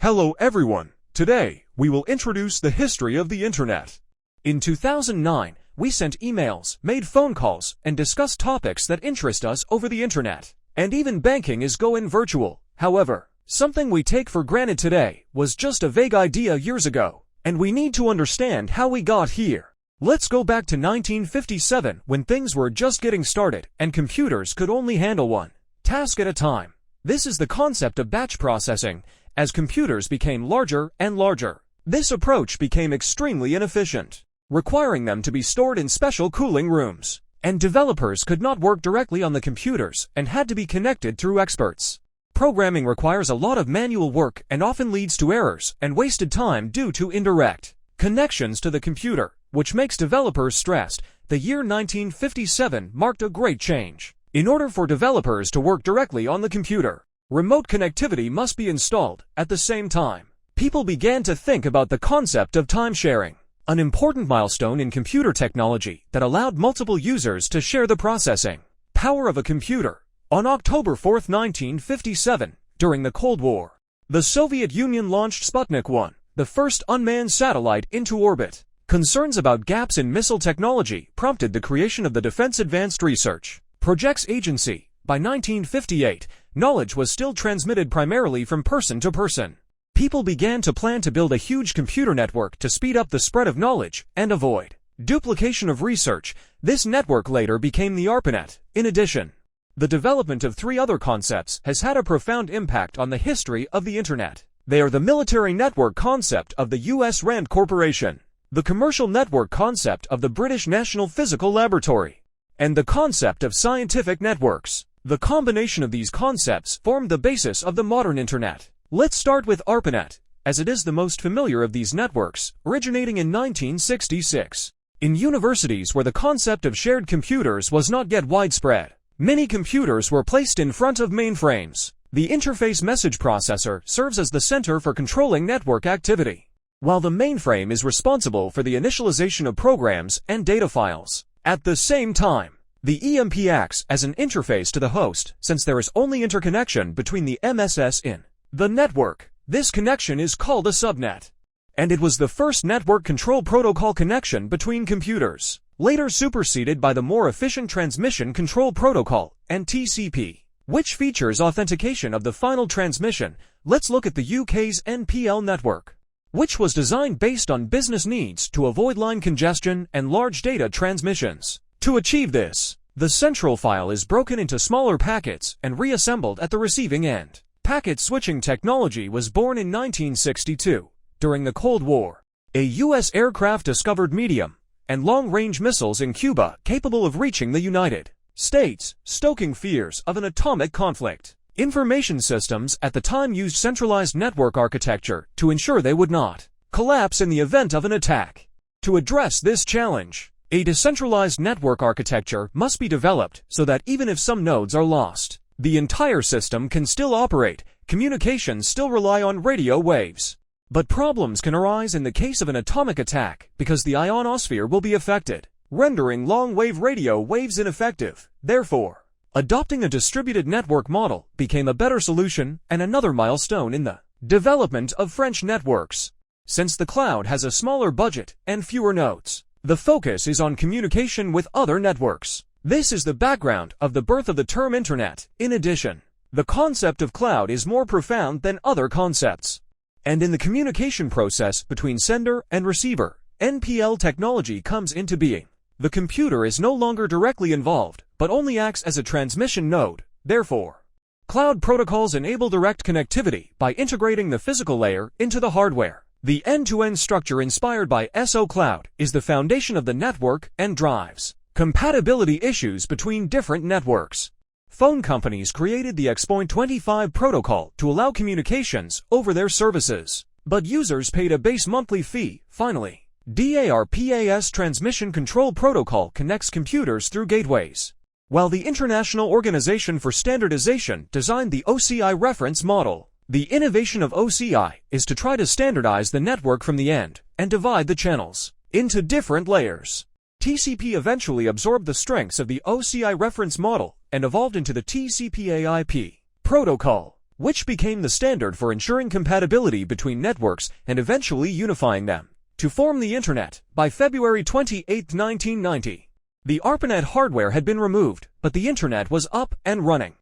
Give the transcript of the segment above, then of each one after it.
Hello everyone. Today, we will introduce the history of the Internet. In 2009, we sent emails, made phone calls, and discussed topics that interest us over the Internet. And even banking is going virtual. However, something we take for granted today was just a vague idea years ago, and we need to understand how we got here. Let's go back to 1957 when things were just getting started and computers could only handle one task at a time. This is the concept of batch processing. As computers became larger and larger, this approach became extremely inefficient, requiring them to be stored in special cooling rooms, and developers could not work directly on the computers and had to be connected through experts. Programming requires a lot of manual work and often leads to errors and wasted time due to indirect connections to the computer, which makes developers stressed. The year 1957 marked a great change. In order for developers to work directly on the computer, remote connectivity must be installed. At the same time, people began to think about the concept of time sharing, an important milestone in computer technology that allowed multiple users to share the processing power of a computer. On October 4, 1957, during the Cold War, the Soviet Union launched Sputnik 1, the first unmanned satellite, into orbit. Concerns about gaps in missile technology prompted the creation of the Defense Advanced Research Projects Agency. By 1958, knowledge was still transmitted primarily from person to person. People began to plan to build a huge computer network to speed up the spread of knowledge and avoid duplication of research. This network later became the ARPANET. In addition, the development of three other concepts has had a profound impact on the history of the Internet. They are the military network concept of the U.S. RAND Corporation, the commercial network concept of the British National Physical Laboratory, and the concept of scientific networks. The combination of these concepts formed the basis of the modern Internet. Let's start with ARPANET, as it is the most familiar of these networks, originating in 1966. In universities where the concept of shared computers was not yet widespread, many computers were placed in front of mainframes. The interface message processor serves as the center for controlling network activity, while the mainframe is responsible for the initialization of programs and data files. At the same time, the EMP acts as an interface to the host, since there is only interconnection between the MSS in the network. This connection is called a subnet, and it was the first network control protocol connection between computers, later superseded by the more efficient transmission control protocol, and TCP, which features authentication of the final transmission. Let's look at the UK's NPL network, which was designed based on business needs to avoid line congestion and large data transmissions. To achieve this, the central file is broken into smaller packets and reassembled at the receiving end. Packet switching technology was born in 1962. During the Cold War, a U.S. aircraft discovered medium and long-range missiles in Cuba capable of reaching the United States, stoking fears of an atomic conflict. Information systems at the time used centralized network architecture to ensure they would not collapse in the event of an attack. To address this challenge, a decentralized network architecture must be developed so that even if some nodes are lost, the entire system can still operate. Communications still rely on radio waves, but problems can arise in the case of an atomic attack because the ionosphere will be affected, rendering long-wave radio waves ineffective. Therefore, adopting a distributed network model became a better solution and another milestone in the development of French networks. Since the cloud has a smaller budget and fewer nodes, the focus is on communication with other networks. This is the background of the birth of the term Internet. In addition, the concept of cloud is more profound than other concepts. And in the communication process between sender and receiver, NPL technology comes into being. The computer is no longer directly involved, but only acts as a transmission node. Therefore, cloud protocols enable direct connectivity by integrating the physical layer into the hardware. The end-to-end structure inspired by SO Cloud is the foundation of the network and drives compatibility issues between different networks. Phone companies created the X.25 protocol to allow communications over their services, but users paid a base monthly fee. Finally, DARPAS Transmission Control Protocol connects computers through gateways, while the International Organization for Standardization designed the OCI reference model. The innovation of OCI is to try to standardize the network from the end and divide the channels into different layers. TCP eventually absorbed the strengths of the OCI reference model and evolved into the TCP/IP protocol. which became the standard for ensuring compatibility between networks and eventually unifying them to form the Internet by February 28, 1990. The ARPANET hardware had been removed, but the Internet was up and running.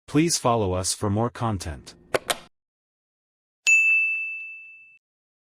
Please follow us for more content.